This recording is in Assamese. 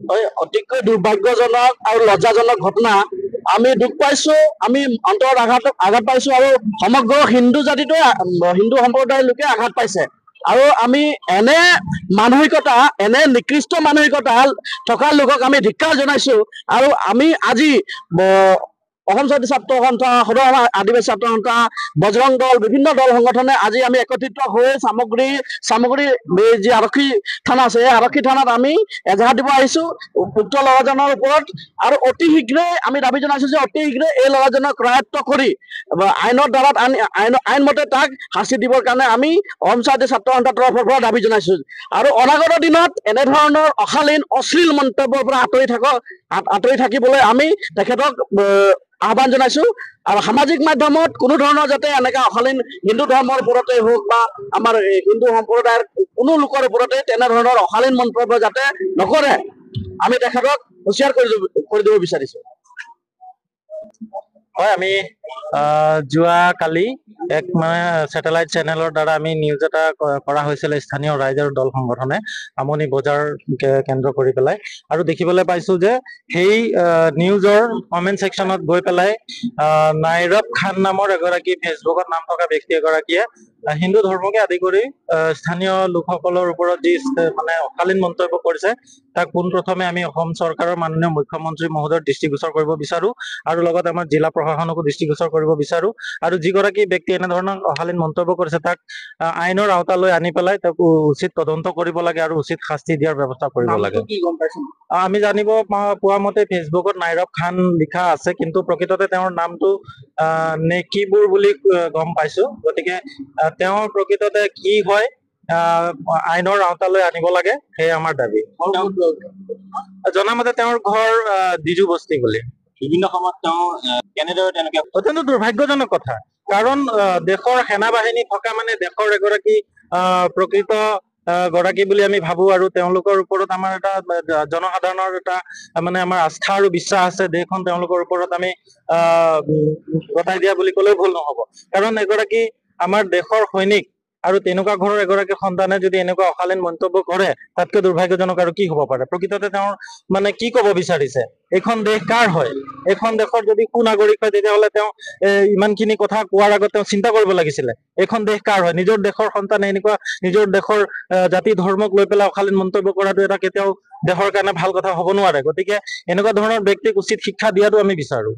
হয়, অতিকৈ দুৰ্ভাগ্যজনক আৰু লজ্জাজনক ঘটনা। আমি দুখ পাইছো, আমি অন্তৰত আঘাত পাইছো, আৰু সমগ্ৰ হিন্দু জাতিটোৱে হিন্দু সম্প্ৰদায়ৰ লোকে আঘাত পাইছে। আৰু আমি এনে মানসিকতা, এনে নিকৃষ্ট মানসিকতা থকা লোকক আমি ধিক্কাৰ জনাইছো। আৰু আমি আজি অসম জাতীয় ছাত্ৰ সন্থা, সদৌ অসম আদিবাসী ছাত্ৰ সন্থা, বজৰং দল, বিভিন্ন দল সংগঠনে আজি আমি একত্ৰিত হৈ চামগুৰি যি আৰক্ষী থানা আছে, এই আৰক্ষী থানাত আমি এজাহাৰ দিব আহিছো উক্ত ল'ৰাজনৰ ওপৰত। আৰু অতি শীঘ্ৰে আমি দাবী জনাইছো যে অতি শীঘ্ৰে এই ল'ৰাজনক কৰায়ত্ব কৰি আইনৰ দ্বাৰাত আনি আইনমতে তাক শাস্তি দিবৰ কাৰণে আমি অসম জাতীয় ছাত্ৰ সন্থাৰ তৰফৰ পৰা দাবী জনাইছো। আৰু অনাগত দিনত এনেধৰণৰ অশালীন অশ্লীল মন্তব্যৰ পৰা আঁতৰি থাকিবলৈ আমি তেখেতক আহ্বান জনাইছো। আৰু সামাজিক মাধ্যমত কোনো ধৰণৰ যাতে এনেকা অশালীন হিন্দু ধৰ্মৰ ওপৰতে হওক বা আমাৰ হিন্দু সম্প্ৰদায়ৰ কোনো লোকৰ ওপৰতে তেনেধৰণৰ অশালীন মন্তব্য যাতে নকৰে, আমি তেখেতক হুঁচিয়াৰ কৰি দিব বিচাৰিছো। হয়, আমি যোৱাকালি এক মানে ছেটেলাইট চেনেলৰ দ্বাৰা আমি নিউজ এটা কৰা হৈছিলে স্থানীয় ৰাইজ আৰু দল সংগঠনে আমনি বজাৰ কেন্দ্ৰ কৰি পেলাই। আৰু দেখিবলৈ পাইছো যে সেই নিউজৰ কমেণ্ট ছেকশ্যনত গৈ পেলাই নাইৰব খান নামৰ এগৰাকী ফেচবুকত নাম থকা ব্যক্তি এগৰাকীয়ে হিন্দু ধৰ্মকে আদি কৰি স্থানীয় লোকসকলৰ ওপৰত যি মানে অশালীন মন্তব্য কৰিছে, তাক পোনপ্ৰথমে আমি অসম চৰকাৰৰ মাননীয় মুখ্যমন্ত্ৰী মহোদয়ৰ দৃষ্টিগোচৰ কৰিব বিচাৰো, আৰু লগতে আমাৰ জিলা প্ৰশাসনকো দৃষ্টিগোচৰ কৰিব বিচাৰো। আৰু যিগৰাকী ব্যক্তি এনেধৰণৰ অশালীন মন্তব্য কৰিছে তাক আইনৰ আওতালৈ আনি পেলাই তেওঁক উচিত তদন্ত কৰিব লাগে আৰু উচিত শাস্তি দিয়াৰ ব্যৱস্থা কৰিব লাগে। আমি জানিব পোৱা মতে ফেচবুকত নাইৰব খান লিখা আছে, কিন্তু প্ৰকৃততে তেওঁৰ নামটো নেকিবুৰ বুলি গম পাইছো। গতিকে তেওঁৰ প্ৰকৃততে কি হয় আইনৰ আওতালৈ আনিব লাগে, সেয়ে আমাৰ দাবী। জনামতে তেওঁৰ ঘৰ ডিজু বস্তি বুলি। বিভিন্ন সময়ত তেওঁ কেনেদৰে তেনেকে অত্যন্ত দুৰ্ভাগ্যজনক কথা, কাৰণ দেশৰ সেনাবাহিনী থকা মানে দেশৰ এগৰাকী প্ৰকৃত গৰাকী বুলি আমি ভাবো। আৰু তেওঁলোকৰ ওপৰত আমাৰ এটা জনসাধাৰণৰ এটা মানে আমাৰ আস্থা আৰু বিশ্বাস আছে। দেশখন তেওঁলোকৰ ওপৰত আমি গতাই দিয়া বুলি ক'লেও ভুল নহব, কাৰণ এগৰাকী আমাৰ দেশৰ সৈনিক আৰু তেনেকুৱা ঘৰৰ এগৰাকী সন্তানে যদি এনেকুৱা অশালীন মন্তব্য কৰে, তাতকৈ দুৰ্ভাগ্যজনক আৰু কি হব পাৰে। প্ৰকৃততে তেওঁৰ মানে কি কব বিচাৰিছে, এইখন দেশ কাৰ হয়, এইখন দেশৰ যদি সুনাগৰিক হয় তেতিয়াহ'লে তেওঁ ইমানখিনি কথা কোৱাৰ আগত তেওঁ চিন্তা কৰিব লাগিছিলে, এইখন দেশ কাৰ হয়। নিজৰ দেশৰ সন্তানে এনেকুৱা নিজৰ দেশৰ জাতি ধৰ্মক লৈ পেলাই অশালীন মন্তব্য কৰাটো এটা কেতিয়াও দেশৰ কাৰণে ভাল কথা হ'ব নোৱাৰে। গতিকে এনেকুৱা ধৰণৰ ব্যক্তিক উচিত শিক্ষা দিয়াটো আমি বিচাৰো।